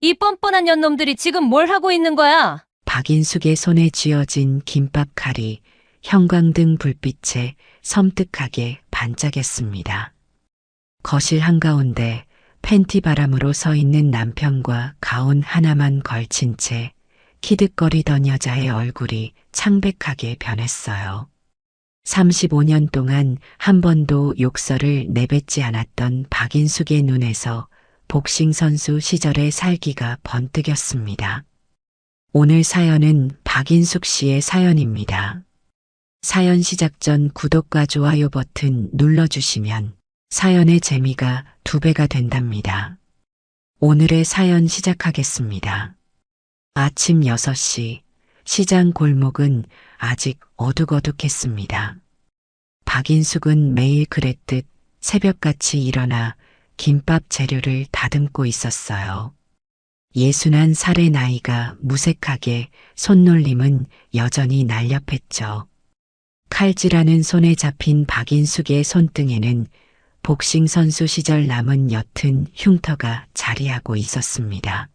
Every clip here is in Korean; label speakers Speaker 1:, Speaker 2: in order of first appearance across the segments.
Speaker 1: 이 뻔뻔한 년놈들이 지금 뭘 하고 있는 거야?
Speaker 2: 박인숙의 손에 쥐어진 김밥 칼이 형광등 불빛에 섬뜩하게 반짝였습니다. 거실 한가운데 팬티 바람으로 서 있는 남편과 가운 하나만 걸친 채 키득거리던 여자의 얼굴이 창백하게 변했어요. 35년 동안 한 번도 욕설을 내뱉지 않았던 박인숙의 눈에서 복싱 선수 시절의 살기가 번뜩였습니다. 오늘 사연은 박인숙 씨의 사연입니다. 사연 시작 전 구독과 좋아요 버튼 눌러주시면 사연의 재미가 2배가 된답니다. 오늘의 사연 시작하겠습니다. 아침 6시 시장 골목은 아직 어둑어둑했습니다. 박인숙은 매일 그랬듯 새벽같이 일어나 김밥 재료를 다듬고 있었어요. 61살의 나이가 무색하게 손놀림은 여전히 날렵했죠. 칼질하는 손에 잡힌 박인숙의 손등에는 복싱 선수 시절 남은 옅은 흉터가 자리하고 있었습니다.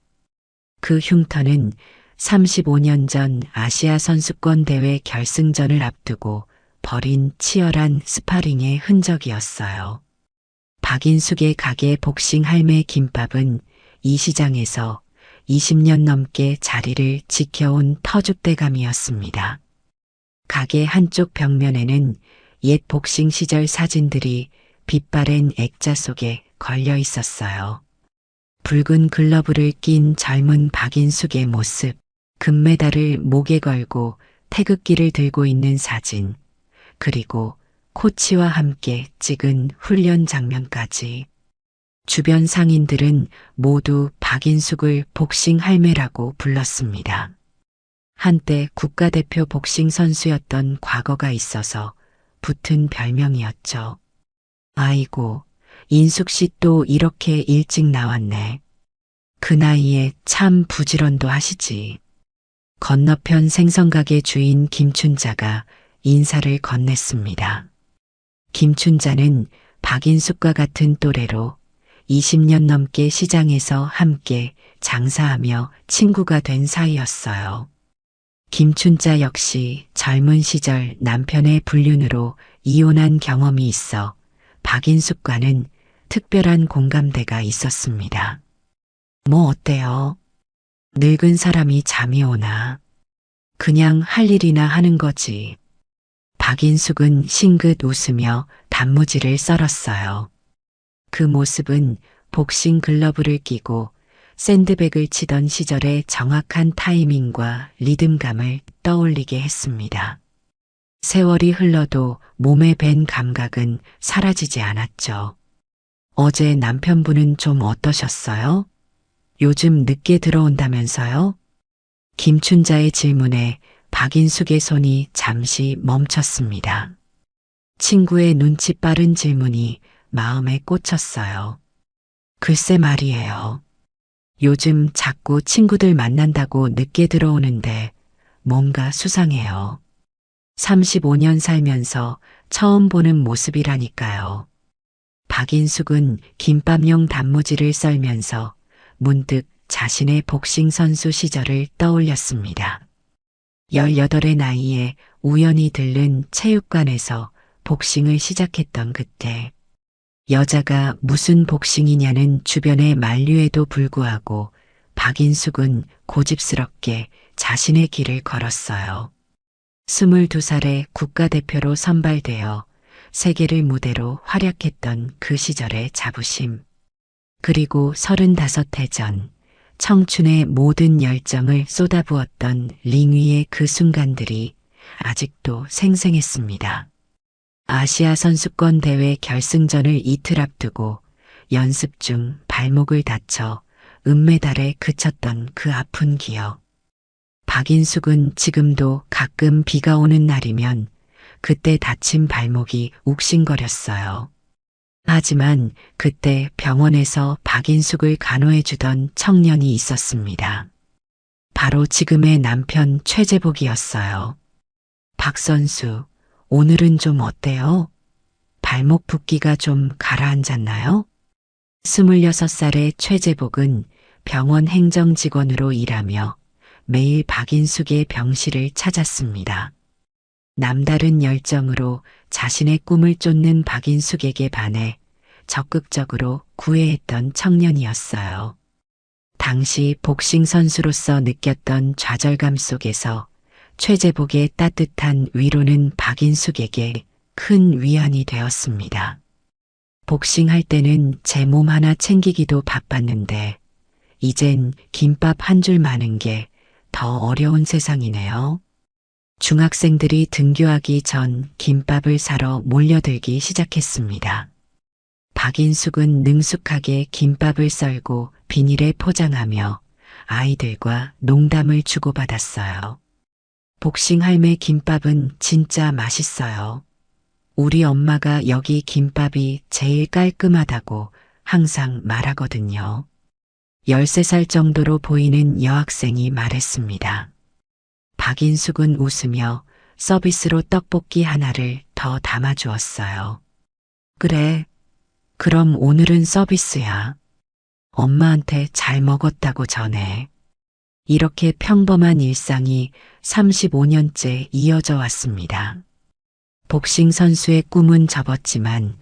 Speaker 2: 그 흉터는 35년 전 아시아 선수권 대회 결승전을 앞두고 벌인 치열한 스파링의 흔적이었어요. 박인숙의 가게 복싱 할매 김밥은 이 시장에서 20년 넘게 자리를 지켜온 터줏대감이었습니다. 가게 한쪽 벽면에는 옛 복싱 시절 사진들이 빛바랜 액자 속에 걸려 있었어요. 붉은 글러브를 낀 젊은 박인숙의 모습, 금메달을 목에 걸고 태극기를 들고 있는 사진, 그리고 코치와 함께 찍은 훈련 장면까지. 주변 상인들은 모두 박인숙을 복싱 할매라고 불렀습니다. 한때 국가대표 복싱 선수였던 과거가 있어서 붙은 별명이었죠. 아이고, 인숙 씨 또 이렇게 일찍 나왔네. 그 나이에 참 부지런도 하시지. 건너편 생선가게 주인 김춘자가 인사를 건넸습니다. 김춘자는 박인숙과 같은 또래로 20년 넘게 시장에서 함께 장사하며 친구가 된 사이였어요. 김춘자 역시 젊은 시절 남편의 불륜으로 이혼한 경험이 있어 박인숙과는 특별한 공감대가 있었습니다. 뭐 어때요? 늙은 사람이 잠이 오나? 그냥 할 일이나 하는 거지. 박인숙은 싱긋 웃으며 단무지를 썰었어요. 그 모습은 복싱 글러브를 끼고 샌드백을 치던 시절의 정확한 타이밍과 리듬감을 떠올리게 했습니다. 세월이 흘러도 몸에 밴 감각은 사라지지 않았죠. 어제 남편분은 좀 어떠셨어요? 요즘 늦게 들어온다면서요? 김춘자의 질문에 박인숙의 손이 잠시 멈췄습니다. 친구의 눈치 빠른 질문이 마음에 꽂혔어요. 글쎄 말이에요. 요즘 자꾸 친구들 만난다고 늦게 들어오는데 뭔가 수상해요. 35년 살면서 처음 보는 모습이라니까요. 박인숙은 김밥용 단무지를 썰면서 문득 자신의 복싱 선수 시절을 떠올렸습니다. 18의 나이에 우연히 들른 체육관에서 복싱을 시작했던 그때, 여자가 무슨 복싱이냐는 주변의 만류에도 불구하고 박인숙은 고집스럽게 자신의 길을 걸었어요. 22살에 국가대표로 선발되어 세계를 무대로 활약했던 그 시절의 자부심. 그리고 35해 전 청춘의 모든 열정을 쏟아부었던 링 위의 그 순간들이 아직도 생생했습니다. 아시아 선수권 대회 결승전을 이틀 앞두고 연습 중 발목을 다쳐 은메달에 그쳤던 그 아픈 기억. 박인숙은 지금도 가끔 비가 오는 날이면 그때 다친 발목이 욱신거렸어요. 하지만 그때 병원에서 박인숙을 간호해주던 청년이 있었습니다. 바로 지금의 남편 최재복이었어요. 박 선수, 오늘은 좀 어때요? 발목 붓기가 좀 가라앉았나요? 26살의 최재복은 병원 행정 직원으로 일하며 매일 박인숙의 병실을 찾았습니다. 남다른 열정으로 자신의 꿈을 쫓는 박인숙에게 반해 적극적으로 구애했던 청년이었어요. 당시 복싱 선수로서 느꼈던 좌절감 속에서 최재복의 따뜻한 위로는 박인숙에게 큰 위안이 되었습니다. 복싱할 때는 제 몸 하나 챙기기도 바빴는데 이젠 김밥 한 줄 마는 게 더 어려운 세상이네요. 중학생들이 등교하기 전 김밥을 사러 몰려들기 시작했습니다. 박인숙은 능숙하게 김밥을 썰고 비닐에 포장하며 아이들과 농담을 주고받았어요. 복싱 할매 김밥은 진짜 맛있어요. 우리 엄마가 여기 김밥이 제일 깔끔하다고 항상 말하거든요. 13살 정도로 보이는 여학생이 말했습니다. 박인숙은 웃으며 서비스로 떡볶이 하나를 더 담아주었어요. 그래, 그럼 오늘은 서비스야. 엄마한테 잘 먹었다고 전해. 이렇게 평범한 일상이 35년째 이어져 왔습니다. 복싱 선수의 꿈은 접었지만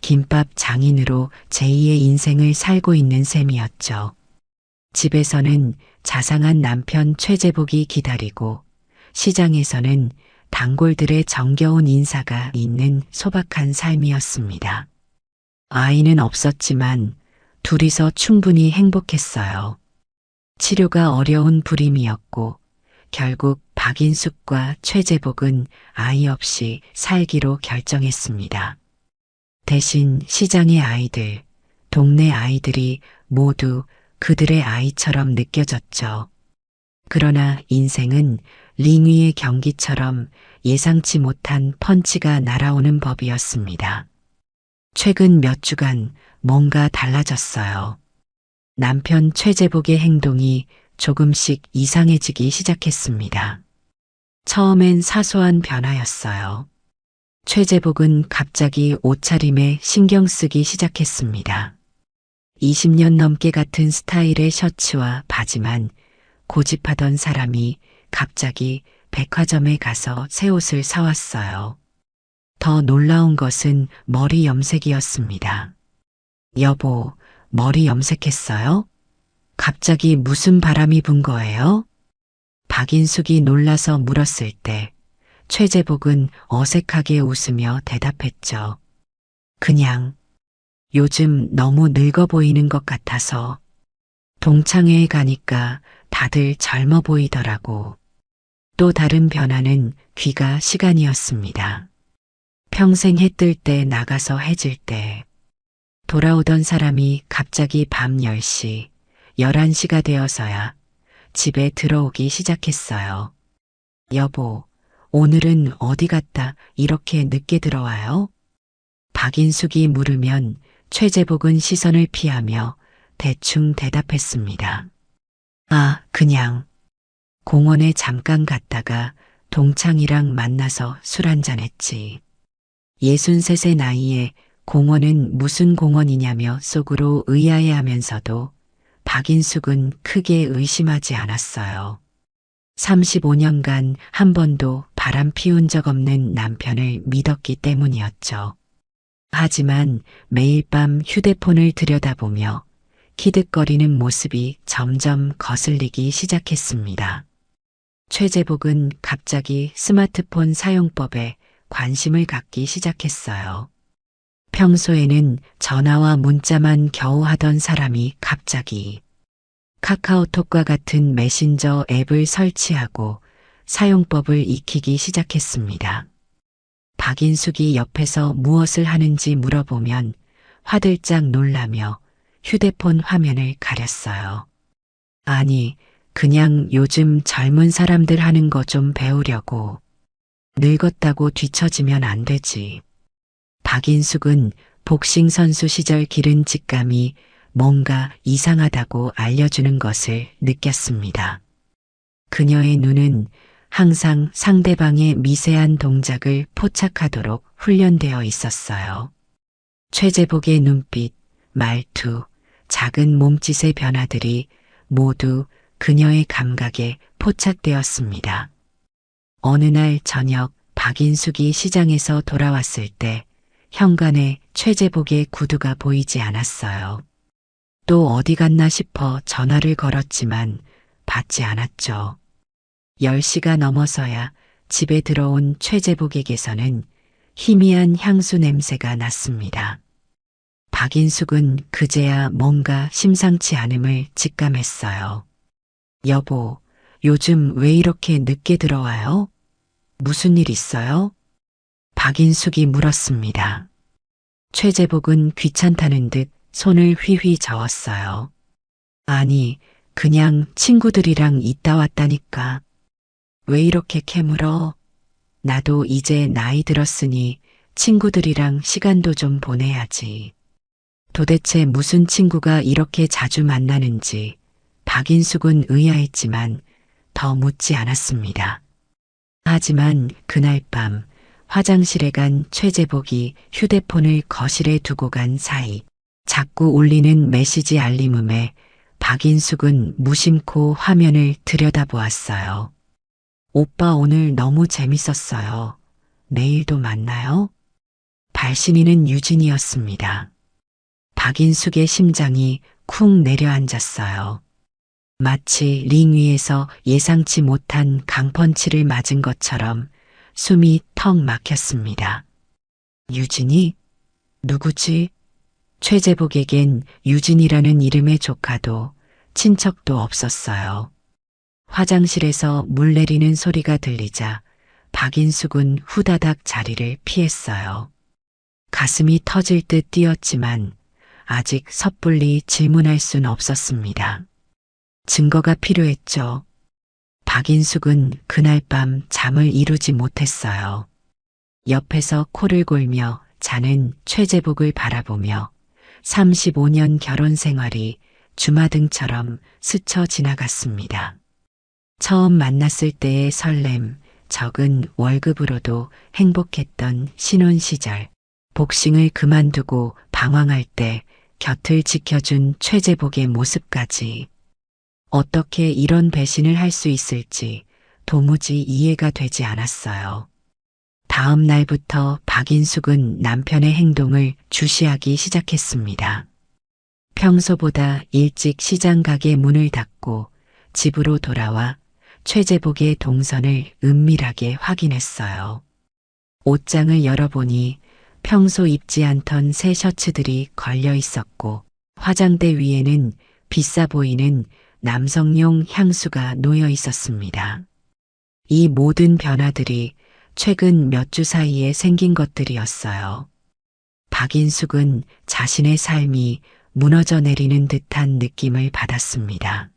Speaker 2: 김밥 장인으로 제2의 인생을 살고 있는 셈이었죠. 집에서는 자상한 남편 최재복이 기다리고 시장에서는 단골들의 정겨운 인사가 있는 소박한 삶이었습니다. 아이는 없었지만 둘이서 충분히 행복했어요. 치료가 어려운 불임이었고 결국 박인숙과 최재복은 아이 없이 살기로 결정했습니다. 대신 시장의 아이들, 동네 아이들이 모두 그들의 아이처럼 느껴졌죠. 그러나 인생은 링 위의 경기처럼 예상치 못한 펀치가 날아오는 법이었습니다. 최근 몇 주간 뭔가 달라졌어요. 남편 최재복의 행동이 조금씩 이상해지기 시작했습니다. 처음엔 사소한 변화였어요. 최재복은 갑자기 옷차림에 신경 쓰기 시작했습니다. 20년 넘게 같은 스타일의 셔츠와 바지만 고집하던 사람이 갑자기 백화점에 가서 새 옷을 사왔어요. 더 놀라운 것은 머리 염색이었습니다. 여보, 머리 염색했어요? 갑자기 무슨 바람이 분 거예요? 박인숙이 놀라서 물었을 때 최재복은 어색하게 웃으며 대답했죠. 그냥 요즘 너무 늙어 보이는 것 같아서. 동창회에 가니까 다들 젊어 보이더라고. 또 다른 변화는 귀가 시간이었습니다. 평생 해 뜰 때 나가서 해질 때 돌아오던 사람이 갑자기 밤 10시, 11시가 되어서야 집에 들어오기 시작했어요. 여보, 오늘은 어디 갔다 이렇게 늦게 들어와요? 박인숙이 물으면 최재복은 시선을 피하며 대충 대답했습니다. 아, 그냥 공원에 잠깐 갔다가 동창이랑 만나서 술 한잔 했지. 63의 나이에 공원은 무슨 공원이냐며 속으로 의아해하면서도 박인숙은 크게 의심하지 않았어요. 35년간 한 번도 바람 피운 적 없는 남편을 믿었기 때문이었죠. 하지만 매일 밤 휴대폰을 들여다보며 키득거리는 모습이 점점 거슬리기 시작했습니다. 최재복은 갑자기 스마트폰 사용법에 관심을 갖기 시작했어요. 평소에는 전화와 문자만 겨우 하던 사람이 갑자기 카카오톡과 같은 메신저 앱을 설치하고 사용법을 익히기 시작했습니다. 박인숙이 옆에서 무엇을 하는지 물어보면 화들짝 놀라며 휴대폰 화면을 가렸어요. 아니, 그냥 요즘 젊은 사람들 하는 거 좀 배우려고. 늙었다고 뒤처지면 안 되지. 박인숙은 복싱 선수 시절 기른 직감이 뭔가 이상하다고 알려주는 것을 느꼈습니다. 그녀의 눈은 항상 상대방의 미세한 동작을 포착하도록 훈련되어 있었어요. 최재복의 눈빛, 말투, 작은 몸짓의 변화들이 모두 그녀의 감각에 포착되었습니다. 어느 날 저녁 박인숙이 시장에서 돌아왔을 때 현관에 최재복의 구두가 보이지 않았어요. 또 어디 갔나 싶어 전화를 걸었지만 받지 않았죠. 10시가 넘어서야 집에 들어온 최재복에게서는 희미한 향수 냄새가 났습니다. 박인숙은 그제야 뭔가 심상치 않음을 직감했어요. 여보, 요즘 왜 이렇게 늦게 들어와요? 무슨 일 있어요? 박인숙이 물었습니다. 최재복은 귀찮다는 듯 손을 휘휘 저었어요. 아니, 그냥 친구들이랑 있다 왔다니까. 왜 이렇게 캐물어? 나도 이제 나이 들었으니 친구들이랑 시간도 좀 보내야지. 도대체 무슨 친구가 이렇게 자주 만나는지 박인숙은 의아했지만 더 묻지 않았습니다. 하지만 그날 밤 화장실에 간 최재복이 휴대폰을 거실에 두고 간 사이 자꾸 울리는 메시지 알림음에 박인숙은 무심코 화면을 들여다보았어요. 오빠 오늘 너무 재밌었어요. 내일도 만나요? 발신인은 유진이었습니다. 박인숙의 심장이 쿵 내려앉았어요. 마치 링 위에서 예상치 못한 강펀치를 맞은 것처럼 숨이 턱 막혔습니다. 유진이? 누구지? 최재복에겐 유진이라는 이름의 조카도 친척도 없었어요. 화장실에서 물 내리는 소리가 들리자 박인숙은 후다닥 자리를 피했어요. 가슴이 터질 듯 뛰었지만 아직 섣불리 질문할 순 없었습니다. 증거가 필요했죠. 박인숙은 그날 밤 잠을 이루지 못했어요. 옆에서 코를 골며 자는 최재복을 바라보며 35년 결혼 생활이 주마등처럼 스쳐 지나갔습니다. 처음 만났을 때의 설렘, 적은 월급으로도 행복했던 신혼 시절, 복싱을 그만두고 방황할 때 곁을 지켜준 최재복의 모습까지 어떻게 이런 배신을 할 수 있을지 도무지 이해가 되지 않았어요. 다음 날부터 박인숙은 남편의 행동을 주시하기 시작했습니다. 평소보다 일찍 시장 가게 문을 닫고 집으로 돌아와 최재복의 동선을 은밀하게 확인했어요. 옷장을 열어보니 평소 입지 않던 새 셔츠들이 걸려 있었고 화장대 위에는 비싸 보이는 남성용 향수가 놓여 있었습니다. 이 모든 변화들이 최근 몇 주 사이에 생긴 것들이었어요. 박인숙은 자신의 삶이 무너져 내리는 듯한 느낌을 받았습니다.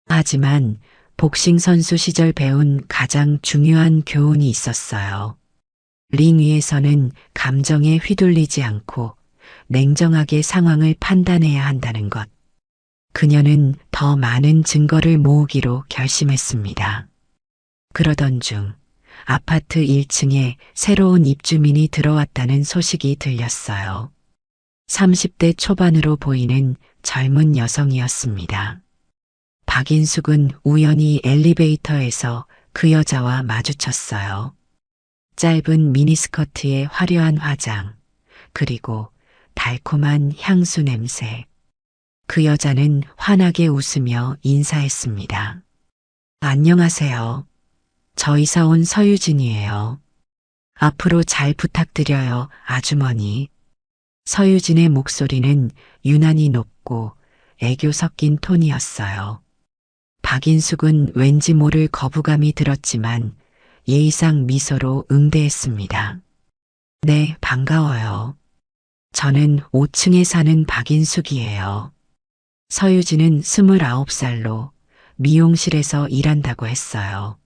Speaker 2: 하지만 복싱 선수 시절 배운 가장 중요한 교훈이 있었어요. 링 위에서는 감정에 휘둘리지 않고 냉정하게 상황을 판단해야 한다는 것. 그녀는 더 많은 증거를 모으기로 결심했습니다. 그러던 중 아파트 1층에 새로운 입주민이 들어왔다는 소식이 들렸어요. 30대 초반으로 보이는 젊은 여성이었습니다. 박인숙은 우연히 엘리베이터에서 그 여자와 마주쳤어요. 짧은 미니스커트에 화려한 화장, 그리고 달콤한 향수 냄새. 그 여자는 환하게 웃으며 인사했습니다. 안녕하세요. 저 이사 온 서유진이에요. 앞으로 잘 부탁드려요, 아주머니. 서유진의 목소리는 유난히 높고 애교 섞인 톤이었어요. 박인숙은 왠지 모를 거부감이 들었지만 예의상 미소로 응대했습니다. 네, 반가워요. 저는 5층에 사는 박인숙이에요. 서유진은 29살로 미용실에서 일한다고 했어요.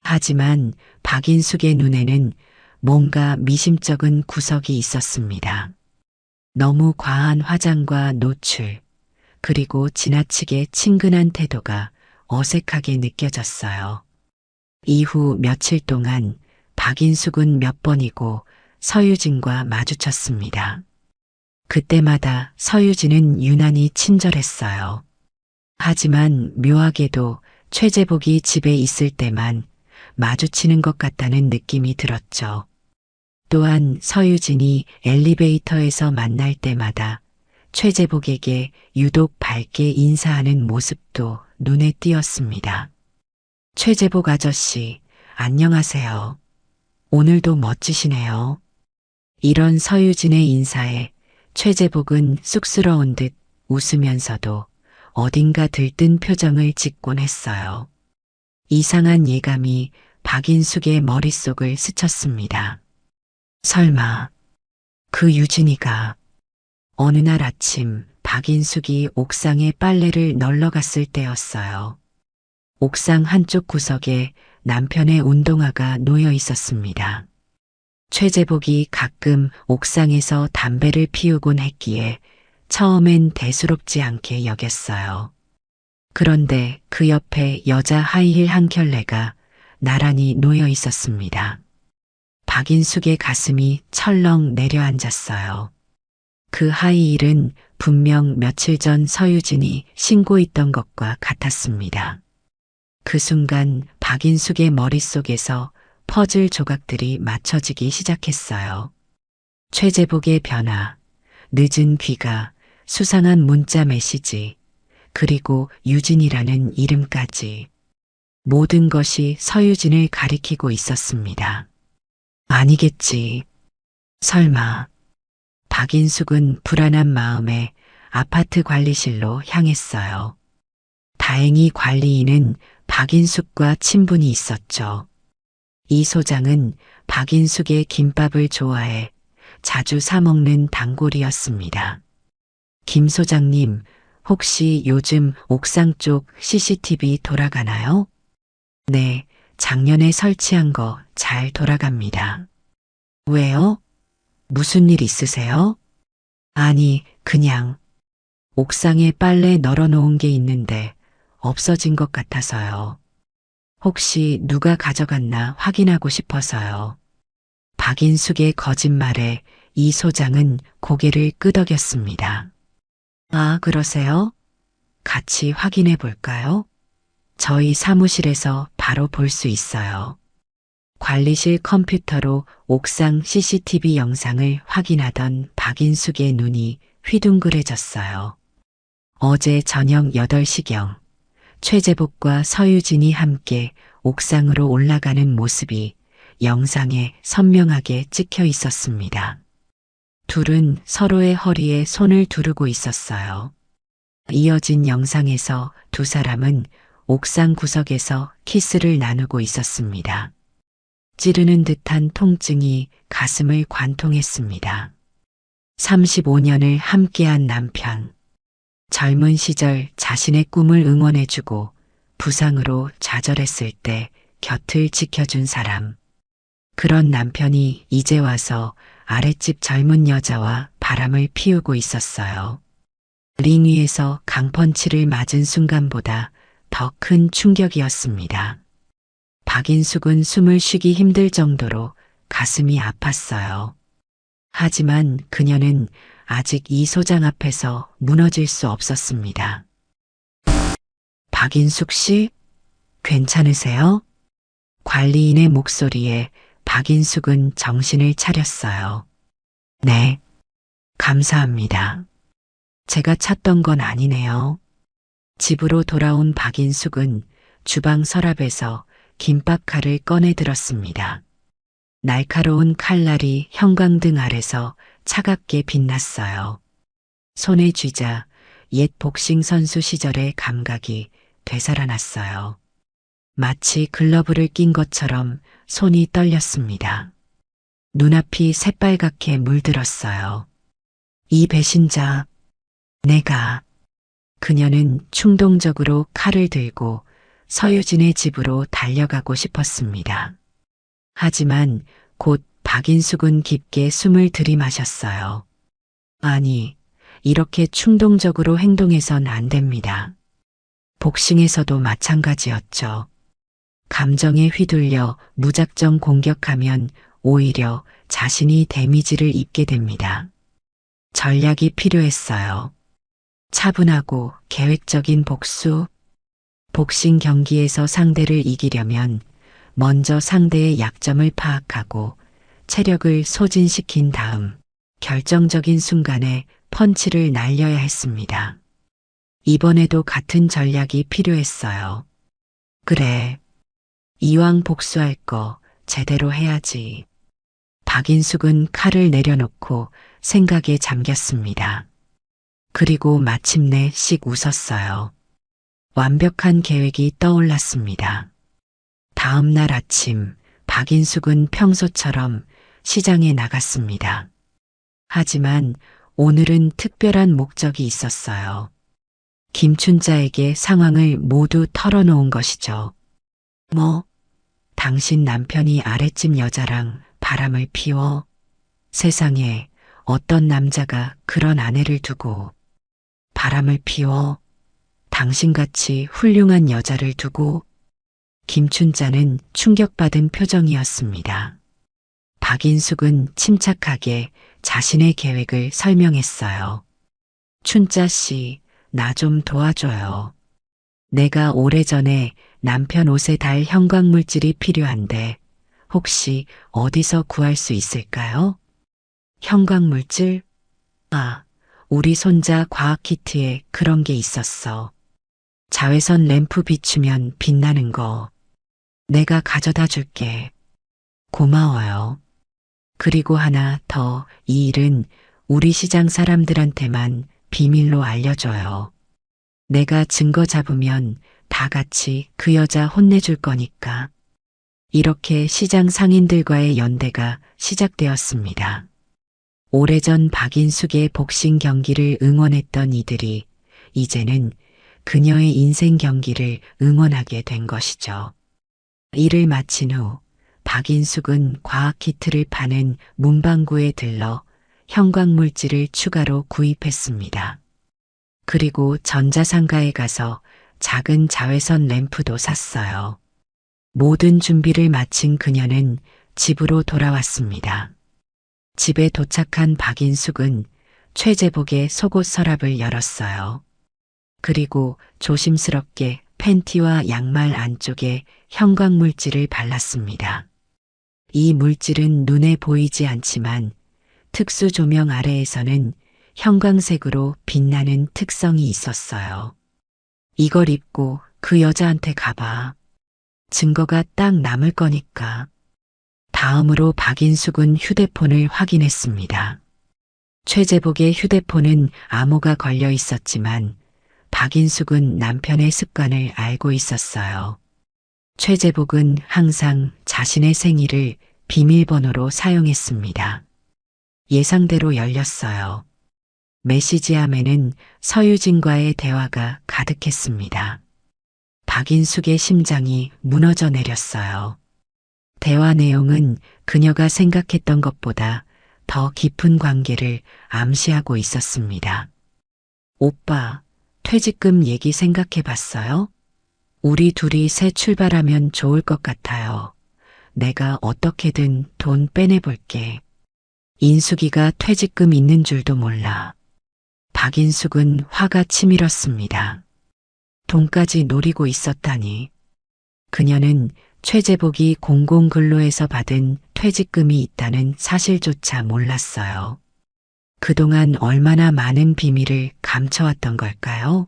Speaker 2: 하지만 박인숙의 눈에는 뭔가 미심쩍은 구석이 있었습니다. 너무 과한 화장과 노출, 그리고 지나치게 친근한 태도가 어색하게 느껴졌어요. 이후 며칠 동안 박인숙은 몇 번이고 서유진과 마주쳤습니다. 그때마다 서유진은 유난히 친절했어요. 하지만 묘하게도 최재복이 집에 있을 때만 마주치는 것 같다는 느낌이 들었죠. 또한 서유진이 엘리베이터에서 만날 때마다 최재복에게 유독 밝게 인사하는 모습도 눈에 띄었습니다. 최재복 아저씨, 안녕하세요. 오늘도 멋지시네요. 이런 서유진의 인사에 최재복은 쑥스러운 듯 웃으면서도 어딘가 들뜬 표정을 짓곤 했어요. 이상한 예감이 박인숙의 머릿속을 스쳤습니다. 설마 그 유진이가 어느 날 아침 박인숙이 옥상에 빨래를 널러 갔을 때였어요. 옥상 한쪽 구석에 남편의 운동화가 놓여 있었습니다. 최재복이 가끔 옥상에서 담배를 피우곤 했기에 처음엔 대수롭지 않게 여겼어요. 그런데 그 옆에 여자 하이힐 한 켤레가 나란히 놓여 있었습니다. 박인숙의 가슴이 철렁 내려앉았어요. 그 하이힐은 분명 며칠 전 서유진이 신고했던 것과 같았습니다. 그 순간 박인숙의 머릿속에서 퍼즐 조각들이 맞춰지기 시작했어요. 최재복의 변화, 늦은 귀가, 수상한 문자 메시지, 그리고 유진이라는 이름까지. 모든 것이 서유진을 가리키고 있었습니다. 아니겠지. 설마. 박인숙은 불안한 마음에 아파트 관리실로 향했어요. 다행히 관리인은 박인숙과 친분이 있었죠. 이 소장은 박인숙의 김밥을 좋아해 자주 사먹는 단골이었습니다. 김 소장님, 혹시 요즘 옥상 쪽 CCTV 돌아가나요? 네, 작년에 설치한 거 잘 돌아갑니다. 왜요? 무슨 일 있으세요? 아니, 그냥 옥상에 빨래 널어놓은 게 있는데 없어진 것 같아서요. 혹시 누가 가져갔나 확인하고 싶어서요. 박인숙의 거짓말에 이 소장은 고개를 끄덕였습니다. 아, 그러세요? 같이 확인해 볼까요? 저희 사무실에서 바로 볼 수 있어요. 관리실 컴퓨터로 옥상 CCTV 영상을 확인하던 박인숙의 눈이 휘둥그레졌어요. 어제 저녁 8시경 최재복과 서유진이 함께 옥상으로 올라가는 모습이 영상에 선명하게 찍혀 있었습니다. 둘은 서로의 허리에 손을 두르고 있었어요. 이어진 영상에서 두 사람은 옥상 구석에서 키스를 나누고 있었습니다. 찌르는 듯한 통증이 가슴을 관통했습니다. 35년을 함께한 남편. 젊은 시절 자신의 꿈을 응원해주고 부상으로 좌절했을 때 곁을 지켜준 사람. 그런 남편이 이제 와서 아랫집 젊은 여자와 바람을 피우고 있었어요. 링 위에서 강펀치를 맞은 순간보다 더 큰 충격이었습니다. 박인숙은 숨을 쉬기 힘들 정도로 가슴이 아팠어요. 하지만 그녀는 아직 이 소장 앞에서 무너질 수 없었습니다. 박인숙 씨, 괜찮으세요? 관리인의 목소리에 박인숙은 정신을 차렸어요. 네, 감사합니다. 제가 찾던 건 아니네요. 집으로 돌아온 박인숙은 주방 서랍에서 김밥 칼을 꺼내 들었습니다. 날카로운 칼날이 형광등 아래서 차갑게 빛났어요. 손에 쥐자 옛 복싱 선수 시절의 감각이 되살아났어요. 마치 글러브를 낀 것처럼 손이 떨렸습니다. 눈앞이 새빨갛게 물들었어요. 이 배신자, 내가. 그녀는 충동적으로 칼을 들고 서유진의 집으로 달려가고 싶었습니다. 하지만 곧 박인숙은 깊게 숨을 들이마셨어요. 아니, 이렇게 충동적으로 행동해선 안 됩니다. 복싱에서도 마찬가지였죠. 감정에 휘둘려 무작정 공격하면 오히려 자신이 데미지를 입게 됩니다. 전략이 필요했어요. 차분하고 계획적인 복수. 복싱 경기에서 상대를 이기려면 먼저 상대의 약점을 파악하고 체력을 소진시킨 다음 결정적인 순간에 펀치를 날려야 했습니다. 이번에도 같은 전략이 필요했어요. 그래. 이왕 복수할 거 제대로 해야지. 박인숙은 칼을 내려놓고 생각에 잠겼습니다. 그리고 마침내 씩 웃었어요. 완벽한 계획이 떠올랐습니다. 다음 날 아침, 박인숙은 평소처럼 시장에 나갔습니다. 하지만 오늘은 특별한 목적이 있었어요. 김춘자에게 상황을 모두 털어놓은 것이죠. 뭐, 당신 남편이 아랫집 여자랑 바람을 피워? 세상에 어떤 남자가 그런 아내를 두고 바람을 피워? 당신같이 훌륭한 여자를 두고? 김춘자는 충격받은 표정이었습니다. 박인숙은 침착하게 자신의 계획을 설명했어요. 춘자 씨, 나 좀 도와줘요. 내가 오래전에 남편 옷에 달 형광물질이 필요한데 혹시 어디서 구할 수 있을까요? 형광물질? 아, 우리 손자 과학 키트에 그런 게 있었어. 자외선 램프 비추면 빛나는 거. 내가 가져다 줄게. 고마워요. 그리고 하나 더, 이 일은 우리 시장 사람들한테만 비밀로 알려줘요. 내가 증거 잡으면 다 같이 그 여자 혼내줄 거니까. 이렇게 시장 상인들과의 연대가 시작되었습니다. 오래전 박인숙의 복싱 경기를 응원했던 이들이 이제는 그녀의 인생 경기를 응원하게 된 것이죠. 일을 마친 후 박인숙은 과학 키트를 파는 문방구에 들러 형광물질을 추가로 구입했습니다. 그리고 전자상가에 가서 작은 자외선 램프도 샀어요. 모든 준비를 마친 그녀는 집으로 돌아왔습니다. 집에 도착한 박인숙은 최재복의 속옷 서랍을 열었어요. 그리고 조심스럽게 팬티와 양말 안쪽에 형광물질을 발랐습니다. 이 물질은 눈에 보이지 않지만 특수 조명 아래에서는 형광색으로 빛나는 특성이 있었어요. 이걸 입고 그 여자한테 가봐. 증거가 딱 남을 거니까. 다음으로 박인숙은 휴대폰을 확인했습니다. 최재복의 휴대폰은 암호가 걸려 있었지만 박인숙은 남편의 습관을 알고 있었어요. 최재복은 항상 자신의 생일을 비밀번호로 사용했습니다. 예상대로 열렸어요. 메시지함에는 서유진과의 대화가 가득했습니다. 박인숙의 심장이 무너져 내렸어요. 대화 내용은 그녀가 생각했던 것보다 더 깊은 관계를 암시하고 있었습니다. 오빠, 퇴직금 얘기 생각해 봤어요? 우리 둘이 새 출발하면 좋을 것 같아요. 내가 어떻게든 돈 빼내볼게. 인숙이가 퇴직금 있는 줄도 몰라. 박인숙은 화가 치밀었습니다. 돈까지 노리고 있었다니. 그녀는 최재복이 공공근로에서 받은 퇴직금이 있다는 사실조차 몰랐어요. 그동안 얼마나 많은 비밀을 감춰왔던 걸까요?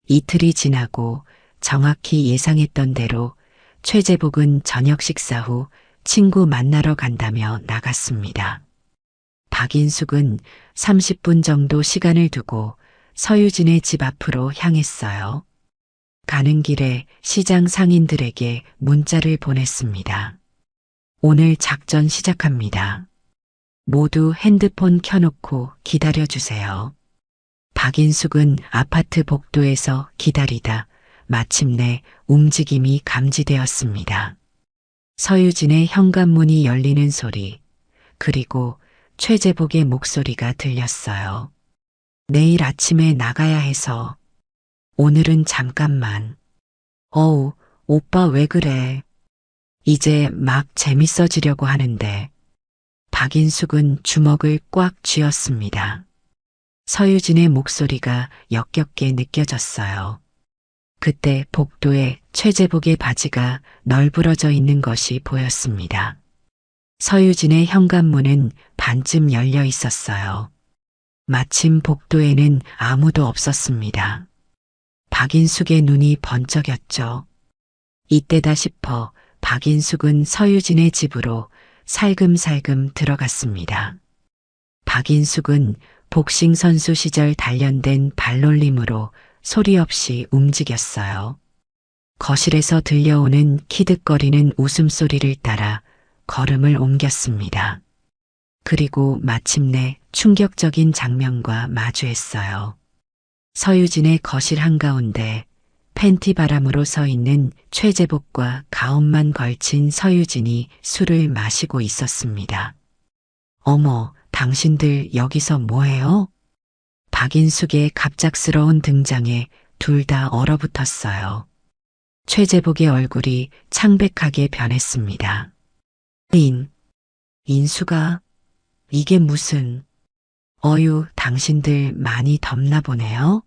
Speaker 2: 이틀이 지나고 정확히 예상했던 대로 최재복은 저녁 식사 후 친구 만나러 간다며 나갔습니다. 박인숙은 30분 정도 시간을 두고 서유진의 집 앞으로 향했어요. 가는 길에 시장 상인들에게 문자를 보냈습니다. 오늘 작전 시작합니다. 모두 핸드폰 켜놓고 기다려주세요. 박인숙은 아파트 복도에서 기다리다 마침내 움직임이 감지되었습니다. 서유진의 현관문이 열리는 소리, 그리고 최재복의 목소리가 들렸어요. 내일 아침에 나가야 해서. 오늘은 잠깐만. 어우, 오빠 왜 그래? 이제 막 재밌어지려고 하는데. 박인숙은 주먹을 꽉 쥐었습니다. 서유진의 목소리가 역겹게 느껴졌어요. 그때 복도에 최재복의 바지가 널브러져 있는 것이 보였습니다. 서유진의 현관문은 반쯤 열려 있었어요. 마침 복도에는 아무도 없었습니다. 박인숙의 눈이 번쩍였죠. 이때다 싶어 박인숙은 서유진의 집으로 살금살금 들어갔습니다. 박인숙은 복싱 선수 시절 단련된 발놀림으로 소리 없이 움직였어요. 거실에서 들려오는 키득거리는 웃음소리를 따라 걸음을 옮겼습니다. 그리고 마침내 충격적인 장면과 마주했어요. 서유진의 거실 한가운데 팬티 바람으로 서 있는 최재복과 가운만 걸친 서유진이 술을 마시고 있었습니다. 어머, 당신들 여기서 뭐해요? 박인숙의 갑작스러운 등장에 둘 다 얼어붙었어요. 최재복의 얼굴이 창백하게 변했습니다. 인수가, 이게 무슨, 어유, 당신들 많이 덥나 보네요?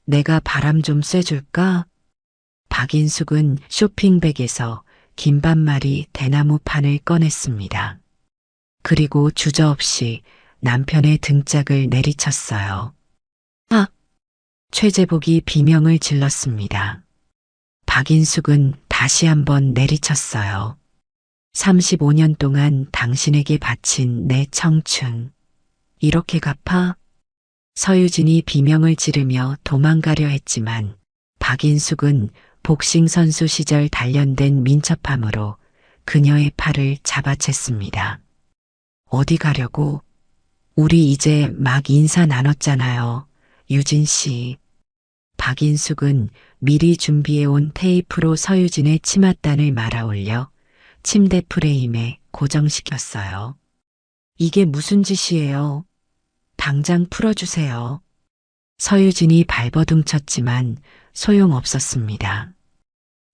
Speaker 2: 내가 바람 좀 쐬줄까? 박인숙은 쇼핑백에서 김반마리 대나무 판을 꺼냈습니다. 그리고 주저없이 남편의 등짝을 내리쳤어요. 아! 최재복이 비명을 질렀습니다. 박인숙은 다시 한번 내리쳤어요. 35년 동안 당신에게 바친 내 청춘. 이렇게 갚아? 서유진이 비명을 지르며 도망가려 했지만 박인숙은 복싱 선수 시절 단련된 민첩함으로 그녀의 팔을 잡아챘습니다. 어디 가려고? 우리 이제 막 인사 나눴잖아요. 유진 씨. 박인숙은 미리 준비해온 테이프로 서유진의 치맛단을 말아올려 침대 프레임에 고정시켰어요. 이게 무슨 짓이에요? 당장 풀어주세요. 서유진이 발버둥 쳤지만 소용없었습니다.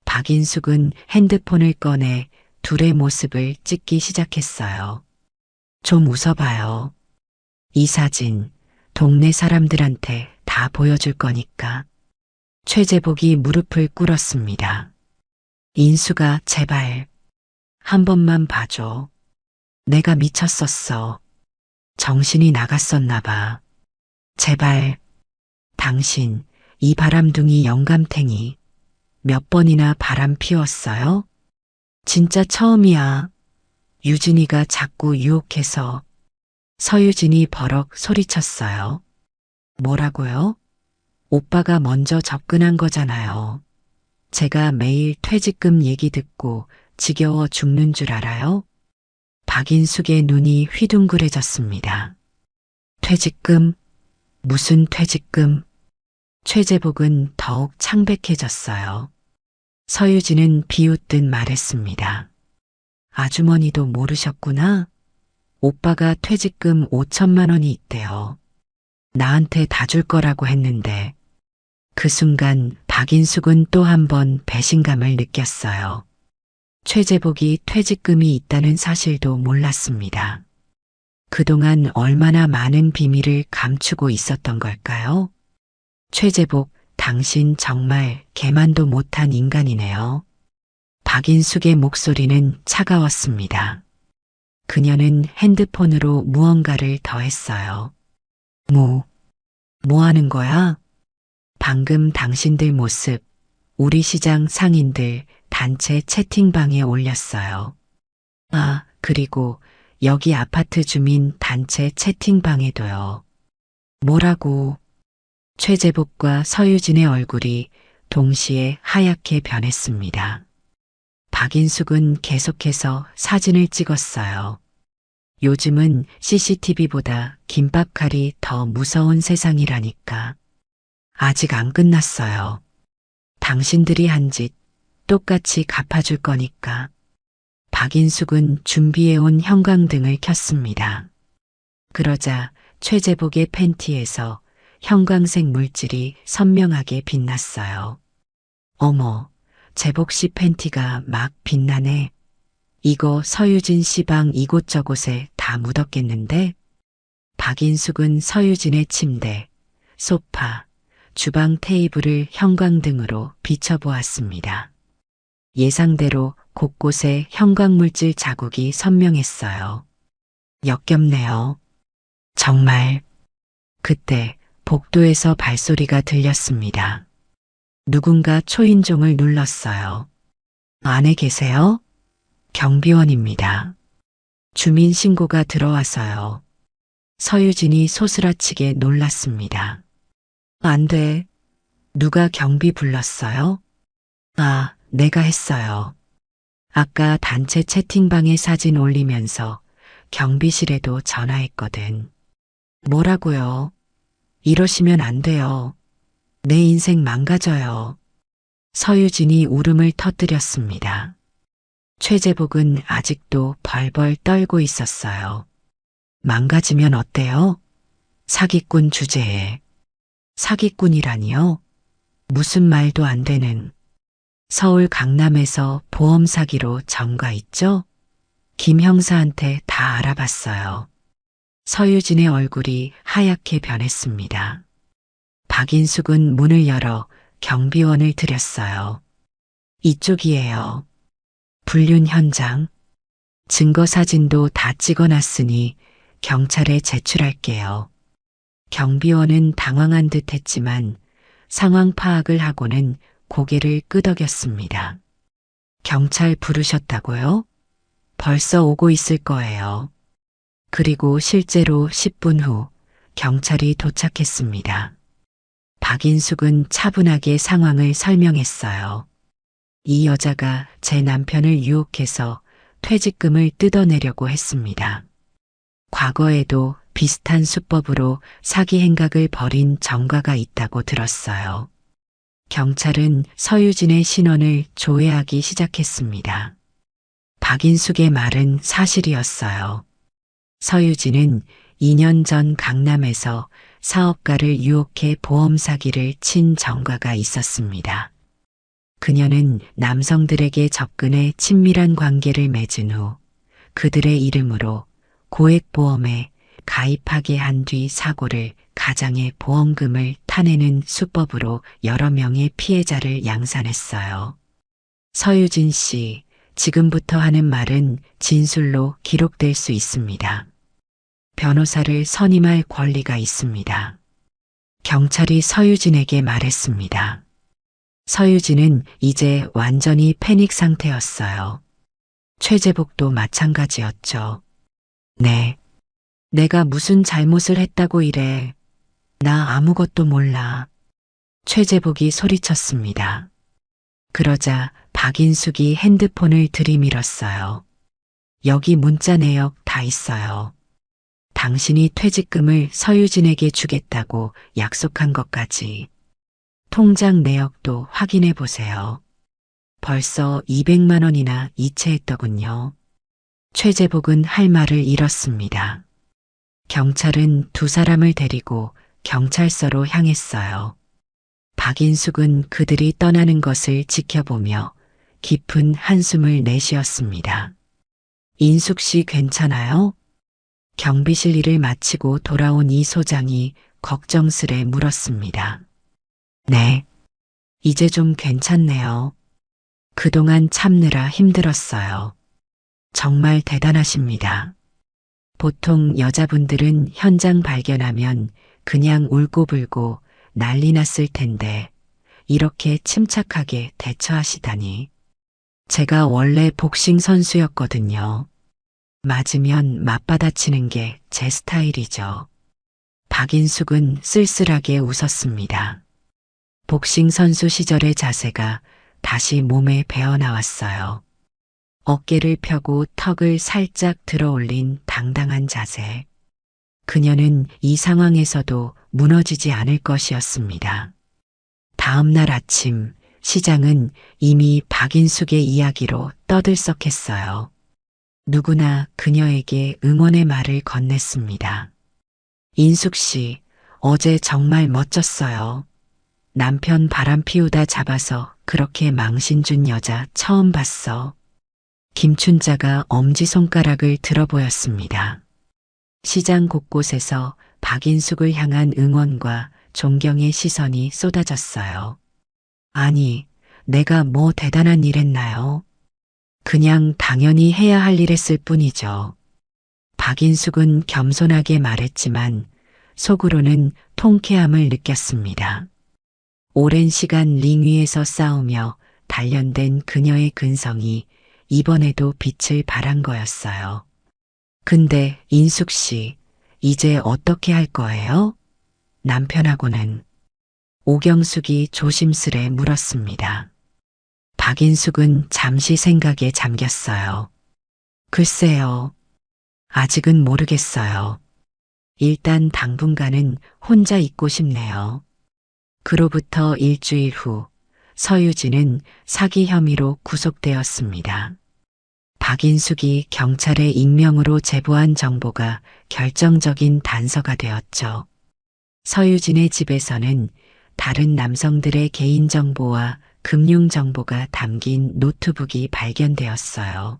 Speaker 2: 박인숙은 핸드폰을 꺼내 둘의 모습을 찍기 시작했어요. 좀 웃어봐요. 이 사진 동네 사람들한테 다 보여줄 거니까. 최재복이 무릎을 꿇었습니다. 인수가 제발 한 번만 봐줘. 내가 미쳤었어. 정신이 나갔었나 봐. 제발. 당신 이 바람둥이 영감탱이 몇 번이나 바람 피웠어요? 진짜 처음이야. 유진이가 자꾸 유혹해서. 서유진이 버럭 소리쳤어요. 뭐라고요? 오빠가 먼저 접근한 거잖아요. 제가 매일 퇴직금 얘기 듣고 지겨워 죽는 줄 알아요? 박인숙의 눈이 휘둥그레졌습니다. 퇴직금? 무슨 퇴직금? 최재복은 더욱 창백해졌어요. 서유진은 비웃듯 말했습니다. 아주머니도 모르셨구나? 오빠가 퇴직금 5천만 원이 있대요. 나한테 다 줄 거라고 했는데. 그 순간 박인숙은 또 한 번 배신감을 느꼈어요. 최재복이 퇴직금이 있다는 사실도 몰랐습니다. 그동안 얼마나 많은 비밀을 감추고 있었던 걸까요? 최재복, 당신 정말 개만도 못한 인간이네요. 박인숙의 목소리는 차가웠습니다. 그녀는 핸드폰으로 무언가를 더했어요. 뭐 하는 거야? 방금 당신들 모습, 우리 시장 상인들 단체 채팅방에 올렸어요. 아, 그리고 여기 아파트 주민 단체 채팅방에도요. 뭐라고? 최재복과 서유진의 얼굴이 동시에 하얗게 변했습니다. 박인숙은 계속해서 사진을 찍었어요. 요즘은 CCTV보다 김밥칼이 더 무서운 세상이라니까. 아직 안 끝났어요. 당신들이 한 짓 똑같이 갚아줄 거니까. 박인숙은 준비해온 형광등을 켰습니다. 그러자 최재복의 팬티에서 형광색 물질이 선명하게 빛났어요. 어머, 재복 씨 팬티가 막 빛나네. 이거 서유진 씨 방 이곳저곳에 다 묻었겠는데? 박인숙은 서유진의 침대, 소파, 주방 테이블을 형광등으로 비춰보았습니다. 예상대로 곳곳에 형광물질 자국이 선명했어요. 역겹네요. 정말. 그때 복도에서 발소리가 들렸습니다. 누군가 초인종을 눌렀어요. 안에 계세요? 경비원입니다. 주민 신고가 들어와서요. 서유진이 소스라치게 놀랐습니다. 안 돼. 누가 경비 불렀어요? 아, 내가 했어요. 아까 단체 채팅방에 사진 올리면서 경비실에도 전화했거든. 뭐라고요? 이러시면 안 돼요. 내 인생 망가져요. 서유진이 울음을 터뜨렸습니다. 최재복은 아직도 벌벌 떨고 있었어요. 망가지면 어때요? 사기꾼 주제에. 사기꾼이라니요? 무슨 말도 안 되는. 서울 강남에서 보험 사기로 전과 있죠? 김 형사한테 다 알아봤어요. 서유진의 얼굴이 하얗게 변했습니다. 박인숙은 문을 열어 경비원을 들였어요. 이쪽이에요. 불륜 현장. 증거 사진도 다 찍어놨으니 경찰에 제출할게요. 경비원은 당황한 듯 했지만 상황 파악을 하고는 고개를 끄덕였습니다. 경찰 부르셨다고요? 벌써 오고 있을 거예요. 그리고 실제로 10분 후 경찰이 도착했습니다. 박인숙은 차분하게 상황을 설명했어요. 이 여자가 제 남편을 유혹해서 퇴직금을 뜯어내려고 했습니다. 과거에도 비슷한 수법으로 사기 행각을 벌인 전과가 있다고 들었어요. 경찰은 서유진의 신원을 조회하기 시작했습니다. 박인숙의 말은 사실이었어요. 서유진은 2년 전 강남에서 사업가를 유혹해 보험 사기를 친 전과가 있었습니다. 그녀는 남성들에게 접근해 친밀한 관계를 맺은 후 그들의 이름으로 고액보험에 가입하게 한 뒤 사고를 가장해 보험금을 타내는 수법으로 여러 명의 피해자를 양산했어요. 서유진 씨, 지금부터 하는 말은 진술로 기록될 수 있습니다. 변호사를 선임할 권리가 있습니다. 경찰이 서유진에게 말했습니다. 서유진은 이제 완전히 패닉 상태였어요. 최재복도 마찬가지였죠. 네. 내가 무슨 잘못을 했다고 이래. 나 아무것도 몰라. 최재복이 소리쳤습니다. 그러자 박인숙이 핸드폰을 들이밀었어요. 여기 문자 내역 다 있어요. 당신이 퇴직금을 서유진에게 주겠다고 약속한 것까지. 통장 내역도 확인해 보세요. 벌써 200만 원이나 이체했더군요. 최재복은 할 말을 잃었습니다. 경찰은 두 사람을 데리고 경찰서로 향했어요. 박인숙은 그들이 떠나는 것을 지켜보며 깊은 한숨을 내쉬었습니다. 인숙 씨 괜찮아요? 경비실 일을 마치고 돌아온 이 소장이 걱정스레 물었습니다. 네, 이제 좀 괜찮네요. 그동안 참느라 힘들었어요. 정말 대단하십니다. 보통 여자분들은 현장 발견하면 그냥 울고불고 난리 났을 텐데 이렇게 침착하게 대처하시다니. 제가 원래 복싱 선수였거든요. 맞으면 맞받아치는 게 제 스타일이죠. 박인숙은 쓸쓸하게 웃었습니다. 복싱 선수 시절의 자세가 다시 몸에 배어나왔어요. 어깨를 펴고 턱을 살짝 들어올린 당당한 자세. 그녀는 이 상황에서도 무너지지 않을 것이었습니다. 다음 날 아침 시장은 이미 박인숙의 이야기로 떠들썩했어요. 누구나 그녀에게 응원의 말을 건넸습니다. 인숙 씨, 어제 정말 멋졌어요. 남편 바람 피우다 잡아서 그렇게 망신 준 여자 처음 봤어. 김춘자가 엄지손가락을 들어 보였습니다. 시장 곳곳에서 박인숙을 향한 응원과 존경의 시선이 쏟아졌어요. 아니, 내가 뭐 대단한 일 했나요? 그냥 당연히 해야 할 일 했을 뿐이죠. 박인숙은 겸손하게 말했지만 속으로는 통쾌함을 느꼈습니다. 오랜 시간 링 위에서 싸우며 단련된 그녀의 근성이 이번에도 빛을 발한 거였어요. 근데 인숙 씨, 이제 어떻게 할 거예요? 남편하고는 오경숙이 조심스레 물었습니다. 박인숙은 잠시 생각에 잠겼어요. 글쎄요. 아직은 모르겠어요. 일단 당분간은 혼자 있고 싶네요. 그로부터 일주일 후 서유진은 사기 혐의로 구속되었습니다. 박인숙이 경찰에 익명으로 제보한 정보가 결정적인 단서가 되었죠. 서유진의 집에서는 다른 남성들의 개인정보와 금융정보가 담긴 노트북이 발견되었어요.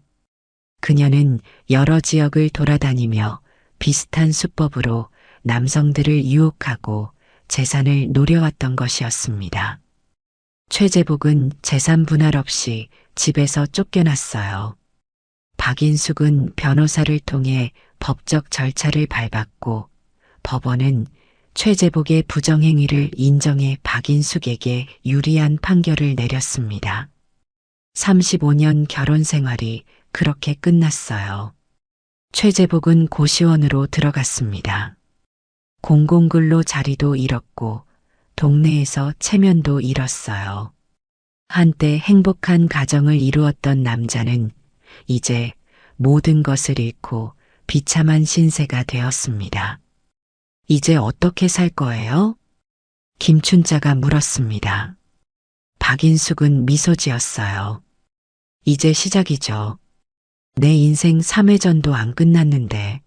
Speaker 2: 그녀는 여러 지역을 돌아다니며 비슷한 수법으로 남성들을 유혹하고 재산을 노려왔던 것이었습니다. 최재복은 재산 분할 없이 집에서 쫓겨났어요. 박인숙은 변호사를 통해 법적 절차를 밟았고 법원은 최재복의 부정행위를 인정해 박인숙에게 유리한 판결을 내렸습니다. 35년 결혼 생활이 그렇게 끝났어요. 최재복은 고시원으로 들어갔습니다. 공공근로 자리도 잃었고 동네에서 체면도 잃었어요. 한때 행복한 가정을 이루었던 남자는 이제 모든 것을 잃고 비참한 신세가 되었습니다. 이제 어떻게 살 거예요? 김춘자가 물었습니다. 박인숙은 미소 지었어요. 이제 시작이죠. 내 인생 3회전도 안 끝났는데.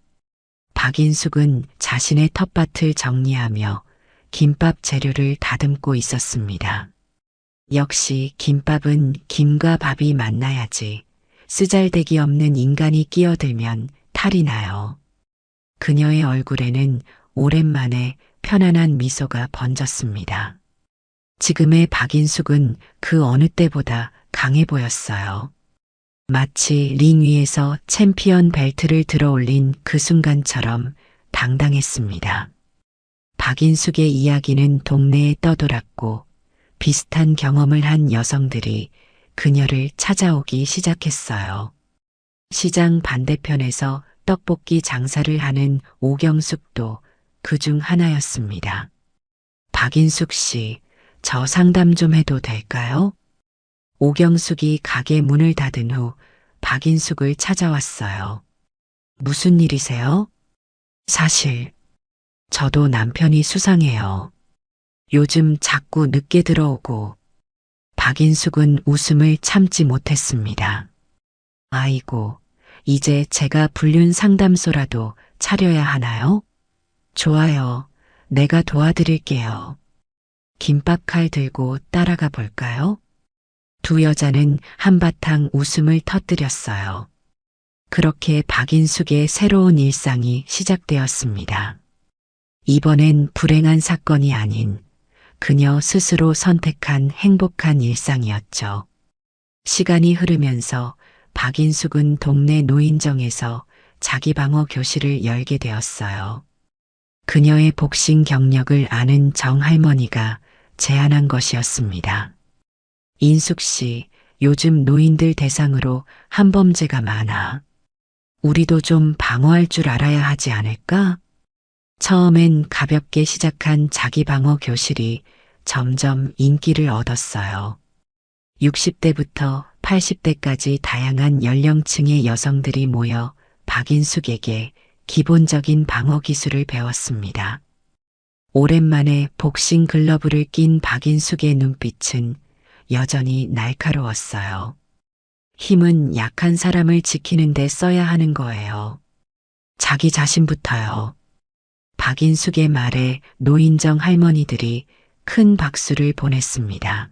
Speaker 2: 박인숙은 자신의 텃밭을 정리하며 김밥 재료를 다듬고 있었습니다. 역시 김밥은 김과 밥이 만나야지. 쓰잘데기 없는 인간이 끼어들면 탈이 나요. 그녀의 얼굴에는 오랜만에 편안한 미소가 번졌습니다. 지금의 박인숙은 그 어느 때보다 강해 보였어요. 마치 링 위에서 챔피언 벨트를 들어올린 그 순간처럼 당당했습니다. 박인숙의 이야기는 동네에 떠돌았고 비슷한 경험을 한 여성들이 그녀를 찾아오기 시작했어요. 시장 반대편에서 떡볶이 장사를 하는 오경숙도 그중 하나였습니다. 박인숙 씨, 저 상담 좀 해도 될까요? 오경숙이 가게 문을 닫은 후 박인숙을 찾아왔어요. 무슨 일이세요? 사실 저도 남편이 수상해요. 요즘 자꾸 늦게 들어오고. 박인숙은 웃음을 참지 못했습니다. 아이고, 이제 제가 불륜 상담소라도 차려야 하나요? 좋아요. 내가 도와드릴게요. 김밥 칼 들고 따라가 볼까요? 두 여자는 한바탕 웃음을 터뜨렸어요. 그렇게 박인숙의 새로운 일상이 시작되었습니다. 이번엔 불행한 사건이 아닌 그녀 스스로 선택한 행복한 일상이었죠. 시간이 흐르면서 박인숙은 동네 노인정에서 자기방어 교실을 열게 되었어요. 그녀의 복싱 경력을 아는 정할머니가 제안한 것이었습니다. 인숙 씨, 요즘 노인들 대상으로 한범죄가 많아. 우리도 좀 방어할 줄 알아야 하지 않을까? 처음엔 가볍게 시작한 자기방어 교실이 점점 인기를 얻었어요. 60대부터 80대까지 다양한 연령층의 여성들이 모여 박인숙에게 기본적인 방어 기술을 배웠습니다. 오랜만에 복싱 글러브를 낀 박인숙의 눈빛은 여전히 날카로웠어요. 힘은 약한 사람을 지키는 데 써야 하는 거예요. 자기 자신부터요. 박인숙의 말에 노인정 할머니들이 큰 박수를 보냈습니다.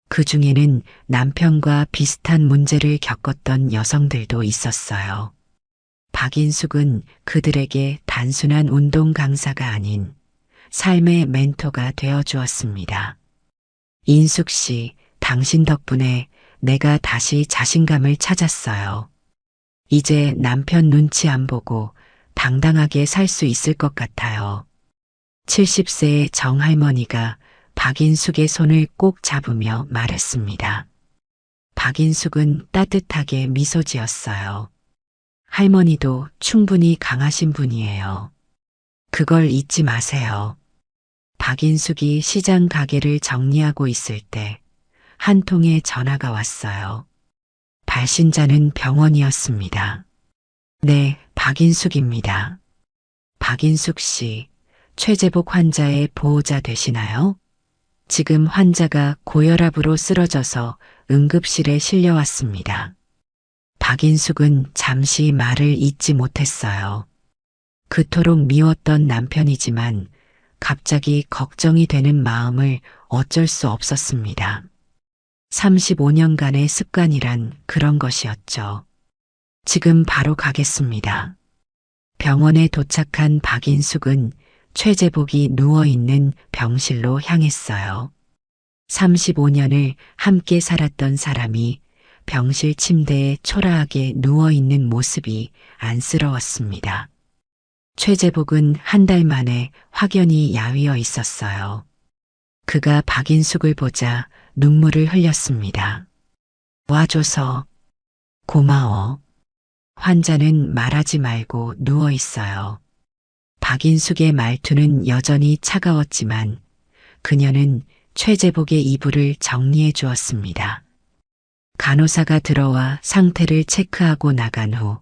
Speaker 2: 그 중에는 남편과 비슷한 문제를 겪었던 여성들도 있었어요. 박인숙은 그들에게 단순한 운동 강사가 아닌 삶의 멘토가 되어 주었습니다. 인숙 씨, 당신 덕분에 내가 다시 자신감을 찾았어요. 이제 남편 눈치 안 보고 당당하게 살 수 있을 것 같아요. 70세의 정할머니가 박인숙의 손을 꼭 잡으며 말했습니다. 박인숙은 따뜻하게 미소 지었어요. 할머니도 충분히 강하신 분이에요. 그걸 잊지 마세요. 박인숙이 시장 가게를 정리하고 있을 때 한 통의 전화가 왔어요. 발신자는 병원이었습니다. 네, 박인숙입니다. 박인숙 씨, 최재복 환자의 보호자 되시나요? 지금 환자가 고혈압으로 쓰러져서 응급실에 실려왔습니다. 박인숙은 잠시 말을 잇지 못했어요. 그토록 미웠던 남편이지만 갑자기 걱정이 되는 마음을 어쩔 수 없었습니다. 35년간의 습관이란 그런 것이었죠. 지금 바로 가겠습니다. 병원에 도착한 박인숙은 최재복이 누워있는 병실로 향했어요. 35년을 함께 살았던 사람이 병실 침대에 초라하게 누워있는 모습이 안쓰러웠습니다. 최재복은 한 달 만에 확연히 야위어 있었어요. 그가 박인숙을 보자 눈물을 흘렸습니다. 와줘서 고마워. 환자는 말하지 말고 누워 있어요. 박인숙의 말투는 여전히 차가웠지만 그녀는 최재복의 이불을 정리해 주었습니다. 간호사가 들어와 상태를 체크하고 나간 후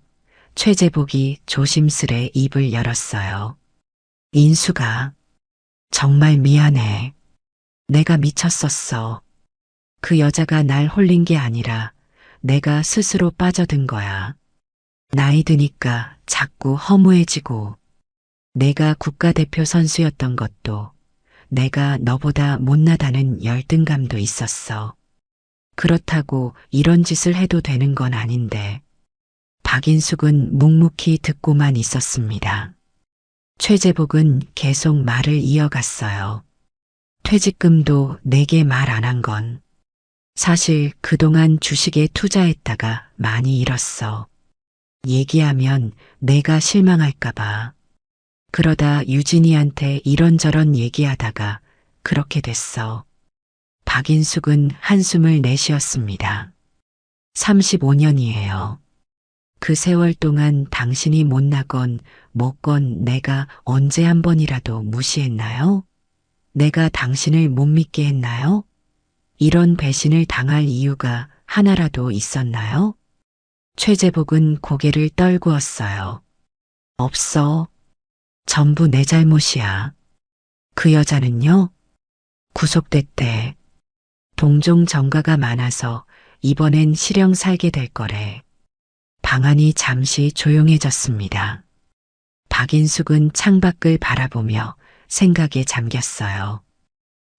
Speaker 2: 최재복이 조심스레 입을 열었어요. 인숙아, 정말 미안해. 내가 미쳤었어. 그 여자가 날 홀린 게 아니라 내가 스스로 빠져든 거야. 나이 드니까 자꾸 허무해지고 내가 국가대표 선수였던 것도 내가 너보다 못나다는 열등감도 있었어. 그렇다고 이런 짓을 해도 되는 건 아닌데. 박인숙은 묵묵히 듣고만 있었습니다. 최재복은 계속 말을 이어갔어요. 퇴직금도 내게 말 안 한 건 사실 그동안 주식에 투자했다가 많이 잃었어. 얘기하면 내가 실망할까봐. 그러다 유진이한테 이런저런 얘기하다가 그렇게 됐어. 박인숙은 한숨을 내쉬었습니다. 35년이에요. 그 세월 동안 당신이 못나건 뭐건 내가 언제 한 번이라도 무시했나요? 내가 당신을 못 믿게 했나요? 이런 배신을 당할 이유가 하나라도 있었나요? 최재복은 고개를 떨구었어요. 없어. 전부 내 잘못이야. 그 여자는요? 구속됐대. 동종 전가가 많아서 이번엔 실형 살게 될 거래. 방안이 잠시 조용해졌습니다. 박인숙은 창밖을 바라보며 생각에 잠겼어요.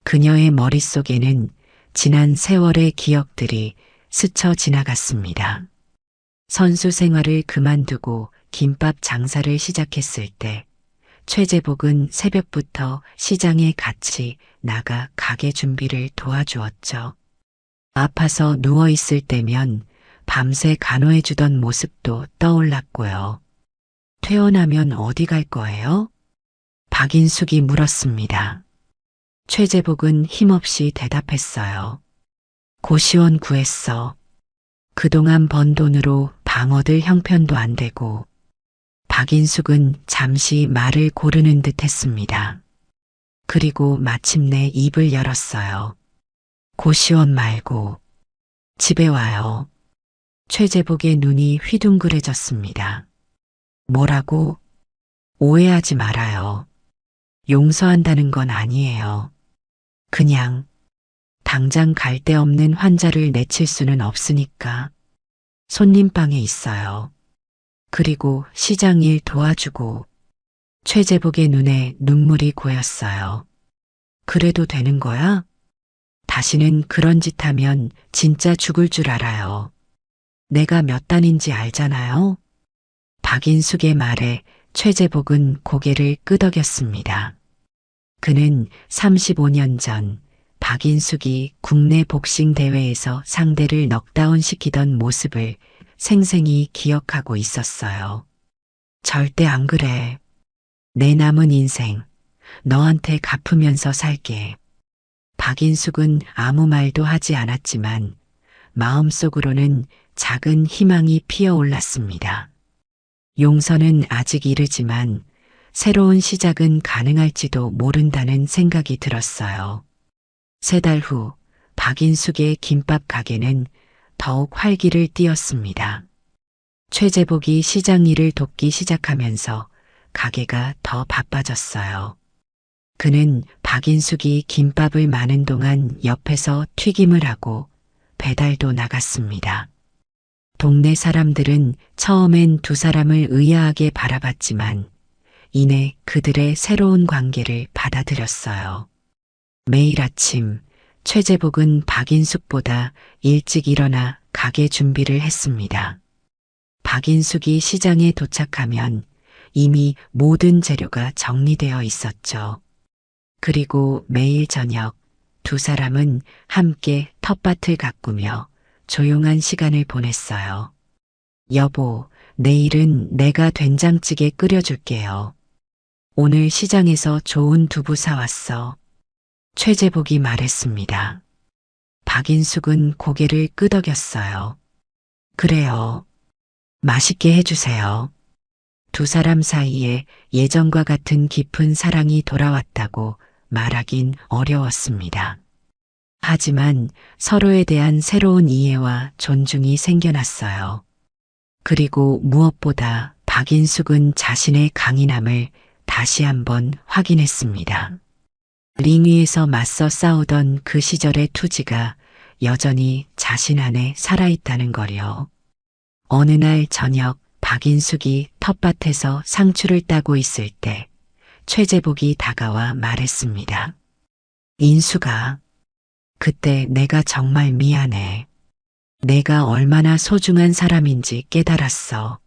Speaker 2: 그녀의 머릿속에는 지난 세월의 기억들이 스쳐 지나갔습니다. 선수 생활을 그만두고 김밥 장사를 시작했을 때 최재복은 새벽부터 시장에 같이 나가 가게 준비를 도와주었죠. 아파서 누워있을 때면 밤새 간호해주던 모습도 떠올랐고요. 퇴원하면 어디 갈 거예요? 박인숙이 물었습니다. 최재복은 힘없이 대답했어요. 고시원 구했어. 그동안 번 돈으로 방 얻을 형편도 안 되고. 박인숙은 잠시 말을 고르는 듯 했습니다. 그리고 마침내 입을 열었어요. 고시원 말고 집에 와요. 최재복의 눈이 휘둥그레졌습니다. 뭐라고? 오해하지 말아요. 용서한다는 건 아니에요. 그냥 당장 갈 데 없는 환자를 내칠 수는 없으니까 손님방에 있어요. 그리고 시장 일 도와주고. 최재복의 눈에 눈물이 고였어요. 그래도 되는 거야? 다시는 그런 짓 하면 진짜 죽을 줄 알아요. 내가 몇 단인지 알잖아요? 박인숙의 말에 최재복은 고개를 끄덕였습니다. 그는 35년 전 박인숙이 국내 복싱 대회에서 상대를 넉다운 시키던 모습을 생생히 기억하고 있었어요. 절대 안 그래. 내 남은 인생 너한테 갚으면서 살게. 박인숙은 아무 말도 하지 않았지만 마음속으로는 작은 희망이 피어올랐습니다. 용서는 아직 이르지만 새로운 시작은 가능할지도 모른다는 생각이 들었어요. 3달 후 박인숙의 김밥 가게는 더욱 활기를 띠었습니다. 최재복이 시장 일을 돕기 시작하면서 가게가 더 바빠졌어요. 그는 박인숙이 김밥을 마는 동안 옆에서 튀김을 하고 배달도 나갔습니다. 동네 사람들은 처음엔 두 사람을 의아하게 바라봤지만 이내 그들의 새로운 관계를 받아들였어요. 매일 아침 최재복은 박인숙보다 일찍 일어나 가게 준비를 했습니다. 박인숙이 시장에 도착하면 이미 모든 재료가 정리되어 있었죠. 그리고 매일 저녁 두 사람은 함께 텃밭을 가꾸며 조용한 시간을 보냈어요. 여보, 내일은 내가 된장찌개 끓여줄게요. 오늘 시장에서 좋은 두부 사왔어. 최재복이 말했습니다. 박인숙은 고개를 끄덕였어요. 그래요. 맛있게 해주세요. 두 사람 사이에 예전과 같은 깊은 사랑이 돌아왔다고 말하긴 어려웠습니다. 하지만 서로에 대한 새로운 이해와 존중이 생겨났어요. 그리고 무엇보다 박인숙은 자신의 강인함을 다시 한번 확인했습니다. 링 위에서 맞서 싸우던 그 시절의 투지가 여전히 자신 안에 살아있다는 거요. 어느 날 저녁 박인숙이 텃밭에서 상추를 따고 있을 때 최재복이 다가와 말했습니다. 인숙아, 그때 내가 정말 미안해. 내가 얼마나 소중한 사람인지 깨달았어.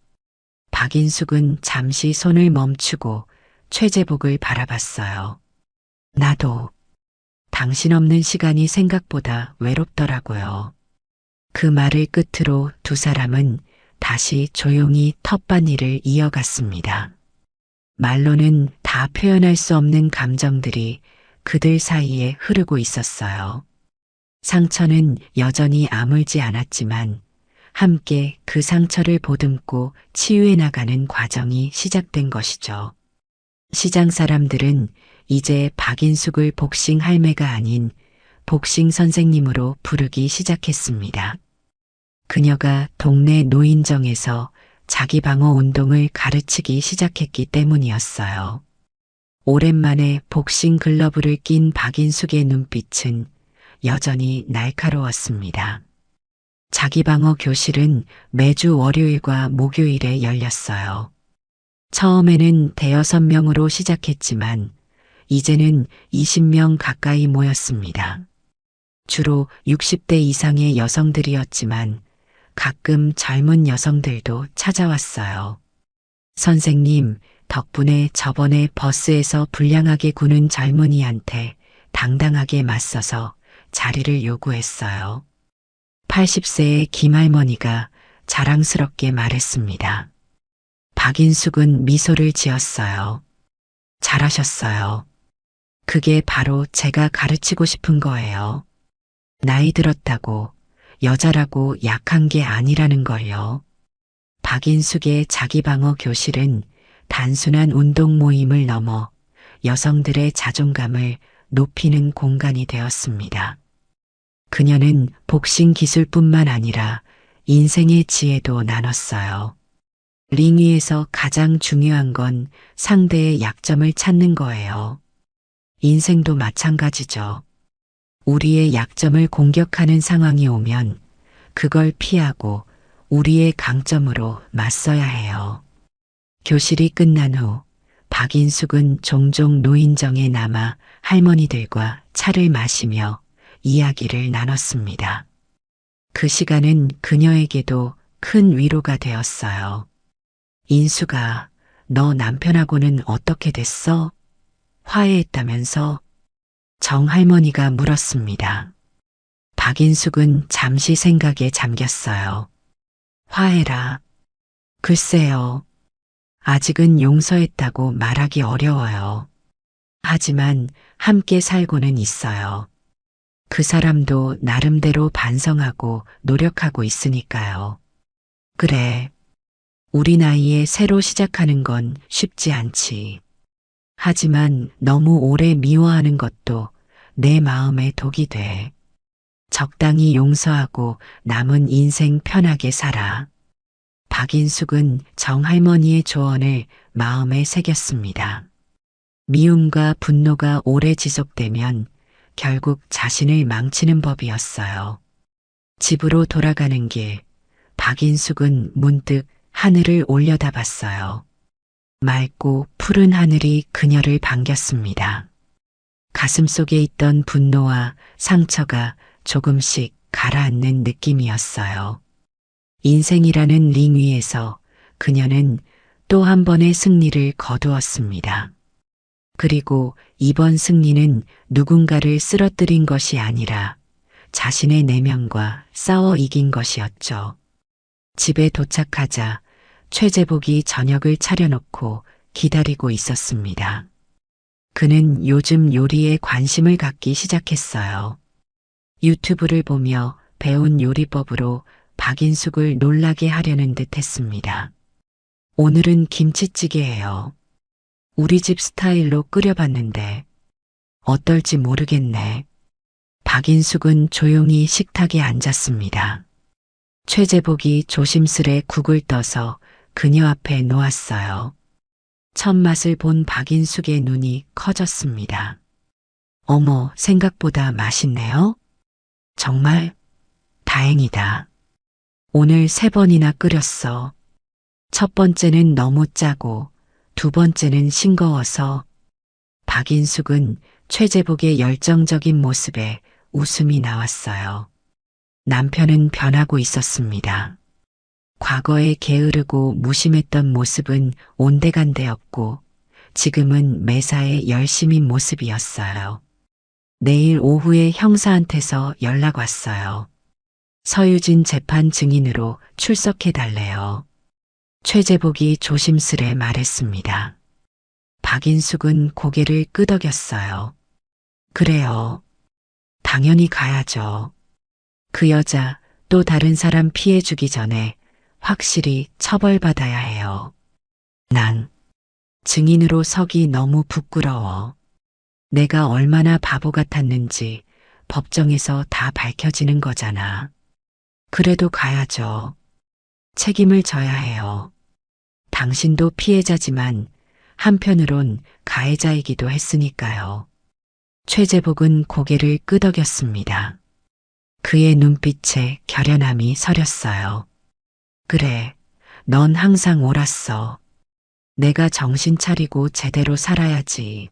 Speaker 2: 박인숙은 잠시 손을 멈추고 최재복을 바라봤어요. 나도 당신 없는 시간이 생각보다 외롭더라고요. 그 말을 끝으로 두 사람은 다시 조용히 텃밭 일을 이어갔습니다. 말로는 다 표현할 수 없는 감정들이 그들 사이에 흐르고 있었어요. 상처는 여전히 아물지 않았지만 함께 그 상처를 보듬고 치유해 나가는 과정이 시작된 것이죠. 시장 사람들은 이제 박인숙을 복싱 할매가 아닌 복싱 선생님으로 부르기 시작했습니다. 그녀가 동네 노인정에서 자기 방어 운동을 가르치기 시작했기 때문이었어요. 오랜만에 복싱 글러브를 낀 박인숙의 눈빛은 여전히 날카로웠습니다. 자기 방어 교실은 매주 월요일과 목요일에 열렸어요. 처음에는 5~6명으로 시작했지만 이제는 20명 가까이 모였습니다. 주로 60대 이상의 여성들이었지만 가끔 젊은 여성들도 찾아왔어요. 선생님, 덕분에 저번에 버스에서 불량하게 구는 젊은이한테 당당하게 맞서서 자리를 요구했어요. 80세의 김할머니가 자랑스럽게 말했습니다. 박인숙은 미소를 지었어요. 잘하셨어요. 그게 바로 제가 가르치고 싶은 거예요. 나이 들었다고 여자라고 약한 게 아니라는 걸요. 박인숙의 자기방어 교실은 단순한 운동 모임을 넘어 여성들의 자존감을 높이는 공간이 되었습니다. 그녀는 복싱 기술뿐만 아니라 인생의 지혜도 나눴어요. 링 위에서 가장 중요한 건 상대의 약점을 찾는 거예요. 인생도 마찬가지죠. 우리의 약점을 공격하는 상황이 오면 그걸 피하고 우리의 강점으로 맞서야 해요. 교실이 끝난 후 박인숙은 종종 노인정에 남아 할머니들과 차를 마시며 이야기를 나눴습니다. 그 시간은 그녀에게도 큰 위로가 되었어요. 인수가 너 남편하고는 어떻게 됐어? 화해했다면서? 정할머니가 물었습니다. 박인숙은 잠시 생각에 잠겼어요. 화해라. 글쎄요. 아직은 용서했다고 말하기 어려워요. 하지만 함께 살고는 있어요. 그 사람도 나름대로 반성하고 노력하고 있으니까요. 그래. 우리 나이에 새로 시작하는 건 쉽지 않지. 하지만 너무 오래 미워하는 것도 내 마음에 독이 돼. 적당히 용서하고 남은 인생 편하게 살아. 박인숙은 정할머니의 조언을 마음에 새겼습니다. 미움과 분노가 오래 지속되면 결국 자신을 망치는 법이었어요. 집으로 돌아가는 길, 박인숙은 문득 하늘을 올려다봤어요. 맑고 푸른 하늘이 그녀를 반겼습니다. 가슴속에 있던 분노와 상처가 조금씩 가라앉는 느낌이었어요. 인생이라는 링 위에서 그녀는 또 한 번의 승리를 거두었습니다. 그리고 이번 승리는 누군가를 쓰러뜨린 것이 아니라 자신의 내면과 싸워 이긴 것이었죠. 집에 도착하자 최재복이 저녁을 차려놓고 기다리고 있었습니다. 그는 요즘 요리에 관심을 갖기 시작했어요. 유튜브를 보며 배운 요리법으로 박인숙을 놀라게 하려는 듯 했습니다. 오늘은 김치찌개예요. 우리 집 스타일로 끓여봤는데 어떨지 모르겠네. 박인숙은 조용히 식탁에 앉았습니다. 최재복이 조심스레 국을 떠서 그녀 앞에 놓았어요. 첫 맛을 본 박인숙의 눈이 커졌습니다. 어머, 생각보다 맛있네요? 정말? 다행이다. 오늘 3번이나 끓였어. 첫 번째는 너무 짜고 두 번째는 싱거워서. 박인숙은 최재복의 열정적인 모습에 웃음이 나왔어요. 남편은 변하고 있었습니다. 과거에 게으르고 무심했던 모습은 온데간데였고 지금은 매사에 열심인 모습이었어요. 내일 오후에 형사한테서 연락 왔어요. 서유진 재판 증인으로 출석해달래요. 최재복이 조심스레 말했습니다. 박인숙은 고개를 끄덕였어요. 그래요. 당연히 가야죠. 그 여자 또 다른 사람 피해 주기 전에 확실히 처벌받아야 해요. 난 증인으로 서기 너무 부끄러워. 내가 얼마나 바보 같았는지 법정에서 다 밝혀지는 거잖아. 그래도 가야죠. 책임을 져야 해요. 당신도 피해자지만 한편으론 가해자이기도 했으니까요. 최재복은 고개를 끄덕였습니다. 그의 눈빛에 결연함이 서렸어요. 그래, 넌 항상 옳았어. 내가 정신 차리고 제대로 살아야지.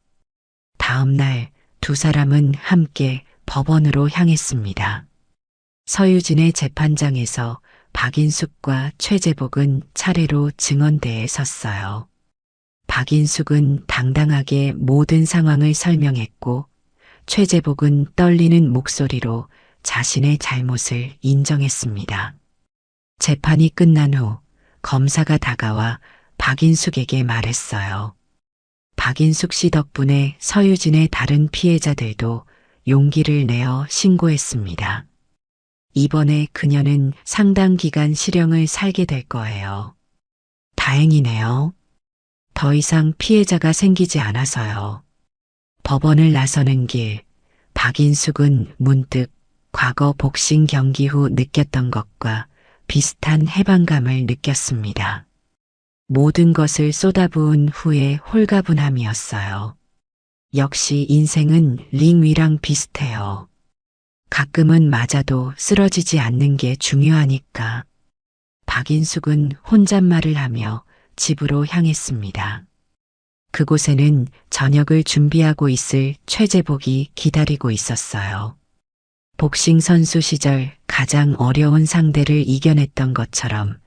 Speaker 2: 다음 날 두 사람은 함께 법원으로 향했습니다. 서유진의 재판장에서 박인숙과 최재복은 차례로 증언대에 섰어요. 박인숙은 당당하게 모든 상황을 설명했고 최재복은 떨리는 목소리로 자신의 잘못을 인정했습니다. 재판이 끝난 후 검사가 다가와 박인숙에게 말했어요. 박인숙 씨 덕분에 서유진의 다른 피해자들도 용기를 내어 신고했습니다. 이번에 그녀는 상당 기간 실형을 살게 될 거예요. 다행이네요. 더 이상 피해자가 생기지 않아서요. 법원을 나서는 길, 박인숙은 문득 과거 복싱 경기 후 느꼈던 것과 비슷한 해방감을 느꼈습니다. 모든 것을 쏟아부은 후의 홀가분함이었어요. 역시 인생은 링 위랑 비슷해요. 가끔은 맞아도 쓰러지지 않는 게 중요하니까. 박인숙은 혼잣말을 하며 집으로 향했습니다. 그곳에는 저녁을 준비하고 있을 최재복이 기다리고 있었어요. 복싱 선수 시절 가장 어려운 상대를 이겨냈던 것처럼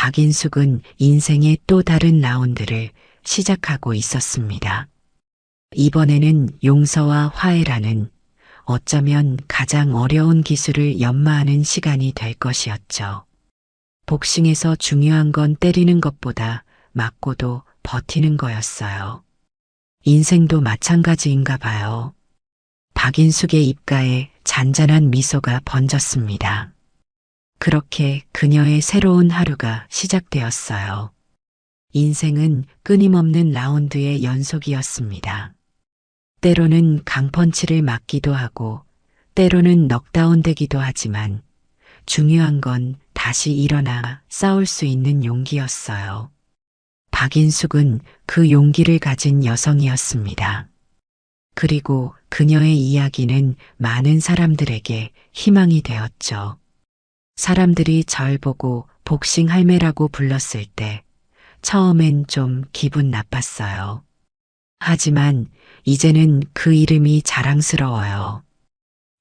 Speaker 2: 박인숙은 인생의 또 다른 라운드를 시작하고 있었습니다. 이번에는 용서와 화해라는 어쩌면 가장 어려운 기술을 연마하는 시간이 될 것이었죠. 복싱에서 중요한 건 때리는 것보다 맞고도 버티는 거였어요. 인생도 마찬가지인가 봐요. 박인숙의 입가에 잔잔한 미소가 번졌습니다. 그렇게 그녀의 새로운 하루가 시작되었어요. 인생은 끊임없는 라운드의 연속이었습니다. 때로는 강펀치를 맞기도 하고, 때로는 넉다운되기도 하지만, 중요한 건 다시 일어나 싸울 수 있는 용기였어요. 박인숙은 그 용기를 가진 여성이었습니다. 그리고 그녀의 이야기는 많은 사람들에게 희망이 되었죠. 사람들이 절 보고 복싱 할매라고 불렀을 때 처음엔 좀 기분 나빴어요. 하지만 이제는 그 이름이 자랑스러워요.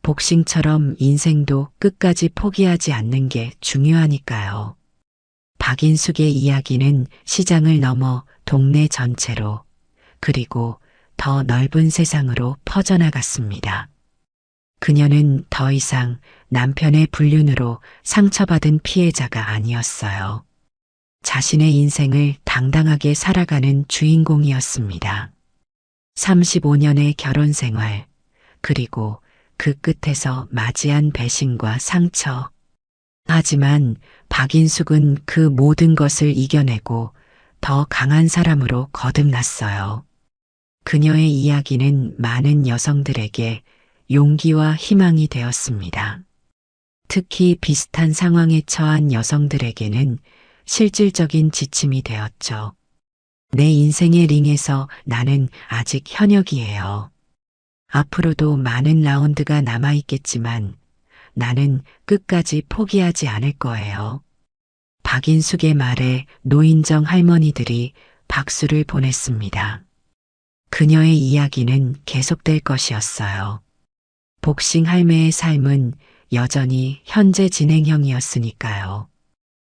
Speaker 2: 복싱처럼 인생도 끝까지 포기하지 않는 게 중요하니까요. 박인숙의 이야기는 시장을 넘어 동네 전체로, 그리고 더 넓은 세상으로 퍼져나갔습니다. 그녀는 더 이상 남편의 불륜으로 상처받은 피해자가 아니었어요. 자신의 인생을 당당하게 살아가는 주인공이었습니다. 35년의 결혼 생활, 그리고 그 끝에서 맞이한 배신과 상처. 하지만 박인숙은 그 모든 것을 이겨내고 더 강한 사람으로 거듭났어요. 그녀의 이야기는 많은 여성들에게 용기와 희망이 되었습니다. 특히 비슷한 상황에 처한 여성들에게는 실질적인 지침이 되었죠. 내 인생의 링에서 나는 아직 현역이에요. 앞으로도 많은 라운드가 남아있겠지만 나는 끝까지 포기하지 않을 거예요. 박인숙의 말에 노인정 할머니들이 박수를 보냈습니다. 그녀의 이야기는 계속될 것이었어요. 복싱 할매의 삶은 여전히 현재 진행형이었으니까요.